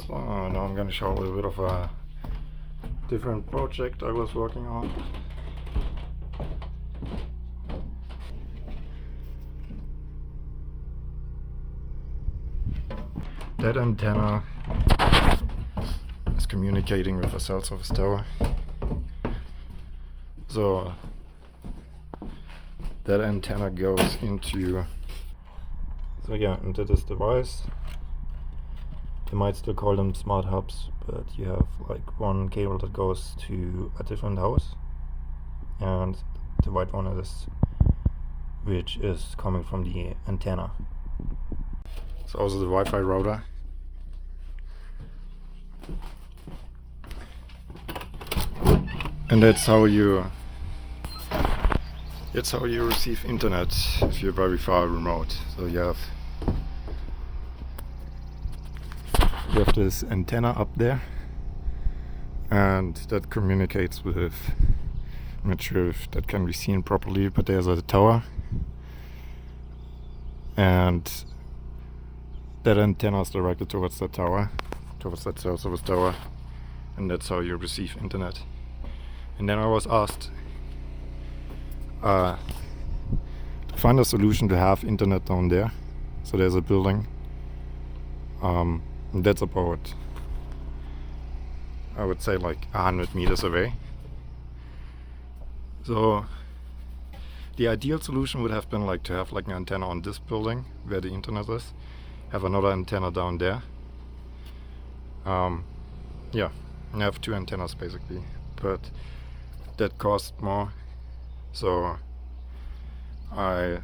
So now I'm going to show a little bit of a different project I was working on. That antenna is communicating with the cell service tower. So that antenna goes into, so yeah, into this device. You might still call them smart hubs, but you have like one cable that goes to a different house, and the white one is which is coming from the antenna. So also the Wi-Fi router. And that's how you receive internet if you're very far remote. So you have this antenna up there, and that communicates with, I'm not sure if that can be seen properly, but there's a tower, and that antenna is directed towards that tower, towards that cell service tower, and that's how you receive internet. And then I was asked to find a solution to have internet down there. So there's a building, and that's about, I would say, like 100 meters away. So the ideal solution would have been like to have like an antenna on this building where the internet is, have another antenna down there. Yeah, and have two antennas basically, but that cost more. So I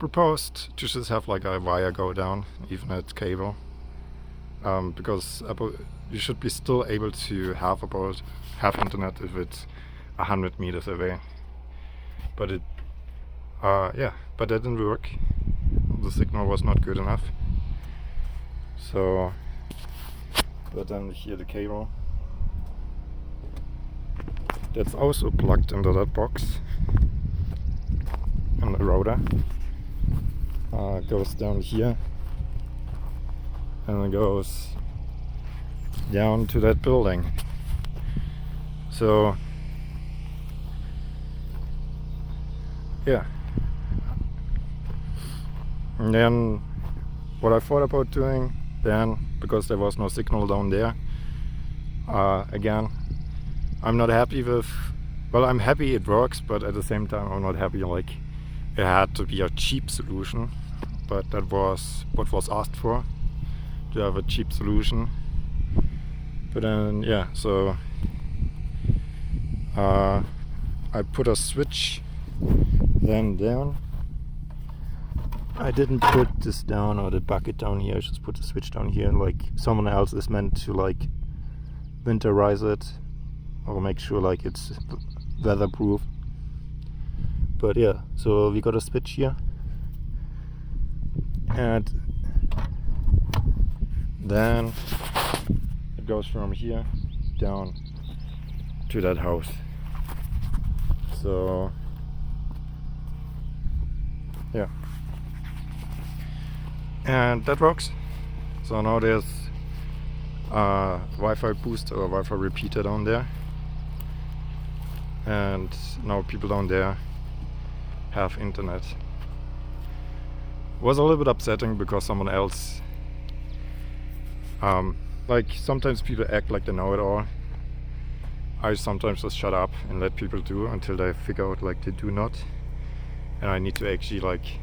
proposed to just have like a wire go down, Ethernet cable, because you should be still able to have internet if it's 100 meters away. But it, yeah, but that didn't work. The signal was not good enough. So, but then here the cable that's also plugged into that box, and the router goes down here and it goes down to that building. So yeah, and then what I thought about doing then, because there was no signal down there, again, I'm not happy with, well, I'm happy it works, but at the same time I'm not happy, like, it had to be a cheap solution, but that was what was asked for, to have a cheap solution. But then, yeah, so I put a switch then down. I didn't put this down, or the bucket down here, I just put the switch down here, like someone else is meant to like winterize it or make sure like it's weatherproof. But yeah, so we got a switch here, and then it goes from here down to that house. So yeah, and that works. So now there's a Wi-Fi booster or Wi-Fi repeater down there, and now people down there have internet. It was a little bit upsetting because someone else, like sometimes people act like they know it all. I sometimes just shut up and let people do until they figure out like they do not, and I need to actually like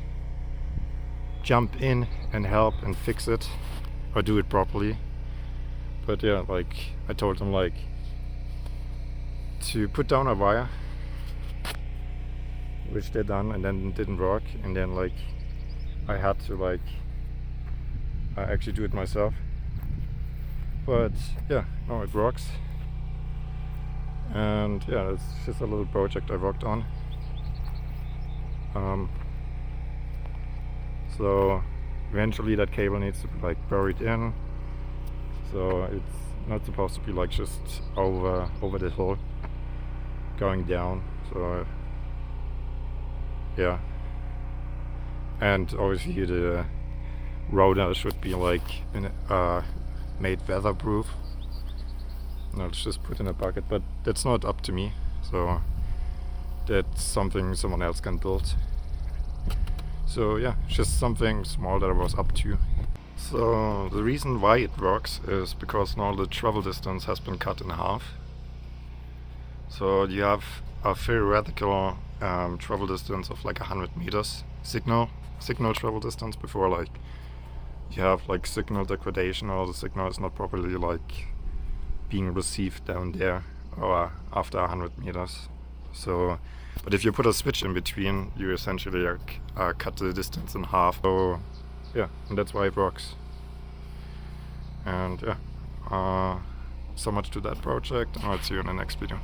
jump in and help and fix it or do it properly. But yeah, like I told them like to put down a wire, which they done, and then it didn't work, and then like I had to like actually do it myself. But yeah, no, it works. And yeah, it's just a little project I worked on. So eventually that cable needs to be like buried in, so it's not supposed to be like just over the hill going down. So yeah, and obviously the router should be like made weatherproof. And I'll just put in a bucket, but that's not up to me. So that's something someone else can build. So yeah, just something small that I was up to. So the reason why it works is because now the travel distance has been cut in half. So you have a theoretical travel distance of like 100 meters signal travel distance before like you have like signal degradation, or the signal is not properly like being received down there or after 100 meters. So, but if you put a switch in between, you essentially cut the distance in half. So yeah, and that's why it works. And yeah, so much to that project, and I'll see you in the next video.